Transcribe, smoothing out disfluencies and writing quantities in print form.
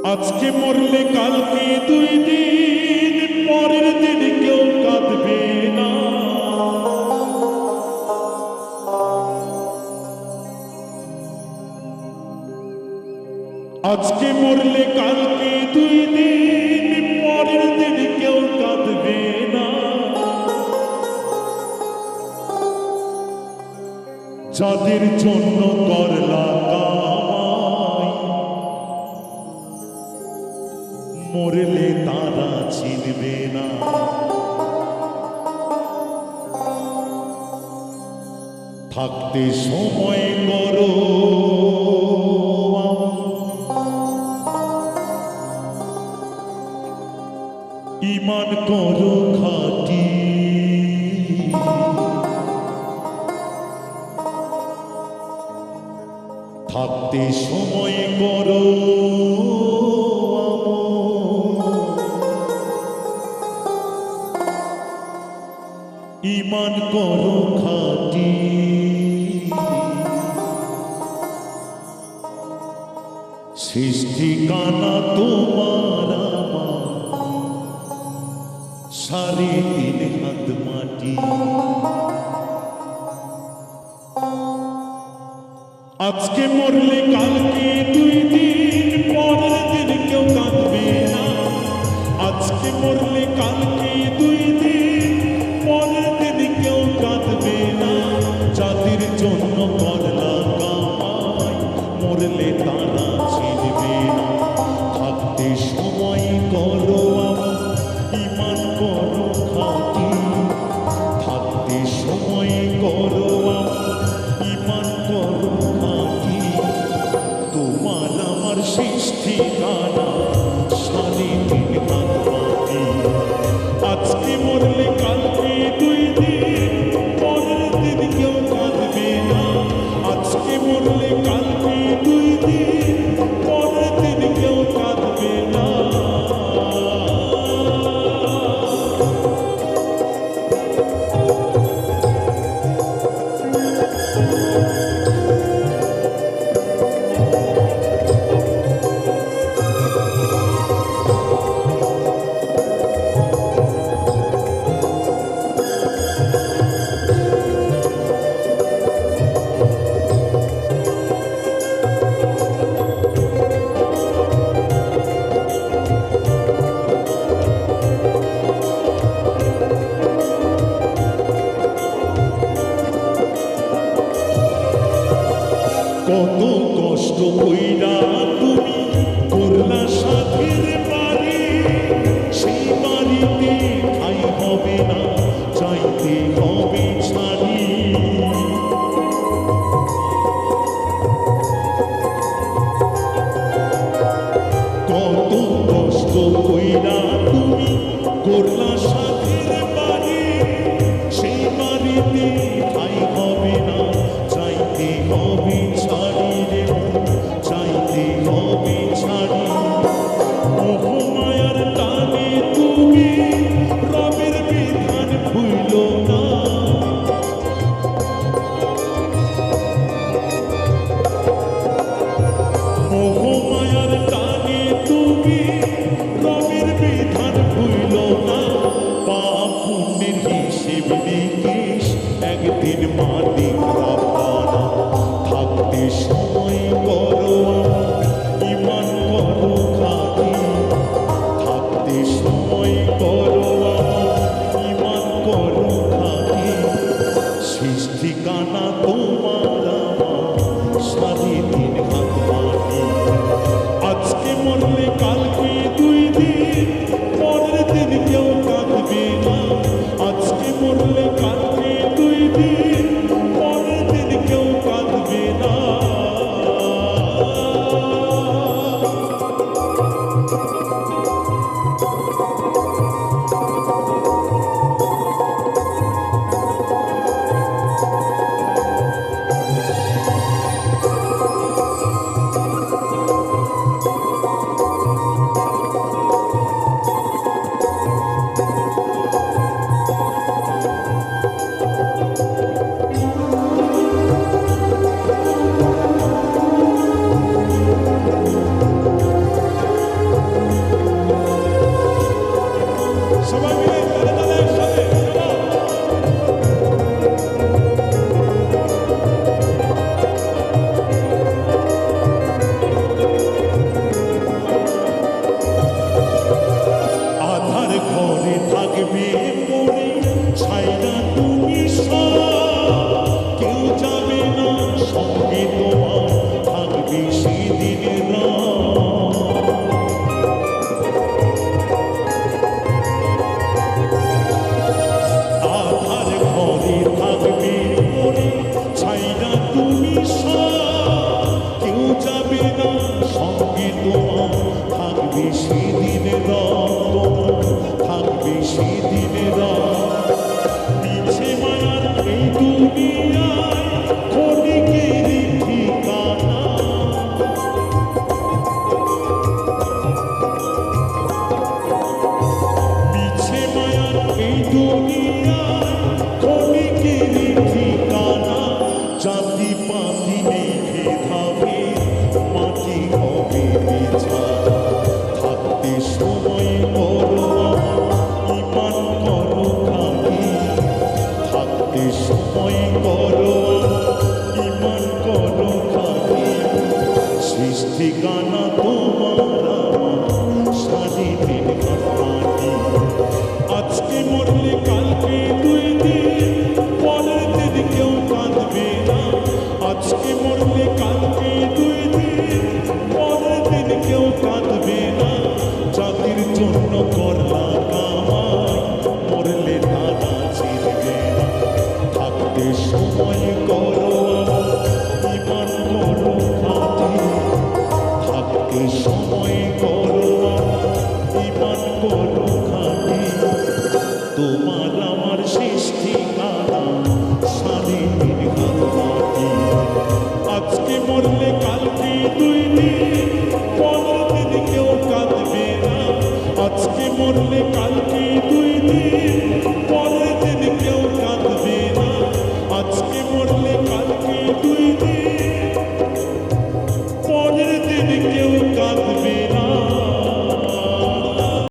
আজকে মরলে কালকে 2 দিন, পরের দিন কেউ কাঁদবে না। আজকে মরলে কালকে 2 দিন, পরের দিন কেউ কাঁদবে না। যাদের জন্য করলা কামাই, মরলে তারা চিনবে না। থাকতে সময় করো, ঈমান করো খাঁটি। থাকতে সময় করো, ঈমান করো খাঁটি। সৃষ্টি কানা তোমার আমার, 3.5 হাত মাটি। আজকে মরলে কালকে 2 দিন, পরের দিন কেউ কাঁদবে না। আজকে মরলে কালকে 2 দিন, পরের দিন কেউ কাঁদবে না। যাদের জন্য করলা কামাই, মরলে তারা চিনবে না। থাকতে সময় করো আমার, ঈমান করো খাঁটি। থাকতে সময় করো আমার, ঈমান করো খাঁটি। তোমার আমার সৃষ্টি কানা, 3.5 হাত মাটি। আজকে মরলে কালকে 2 দিন, পরের দিন কেউ কাঁদবে না। আজকে মরলে কালকে 2 দিন, পরের দিন কেউ কাঁদবে না। কত কষ্ট কইরা তুমি করলা সাথের বাড়ি, সেই বাড়িতে ঠাই হবে না, চাইতে হবে ছাড়ি। কত কষ্ট কইরা তুমি করলা সাথের বাড়ি, সেই বাড়িতে ঠাই হবে না, চাইতে হবে ছাড়ি রে, চাইতে ঠিকানা তোমার আমার স্বাধীনের ঘাটমাটি। আজকে মরলে কালকে 2 দিন, পরের দিন কেউ কাঁদবে না। আজকে মরলে কালকে 2 দিন, পরের দিন কেউ কাঁদবে না। জাতির জন্য করলা কামাই, মরলে দাদা চিনবে না। থাকতে সময় করো ইমান করো খাঁটি, থাকতে সময়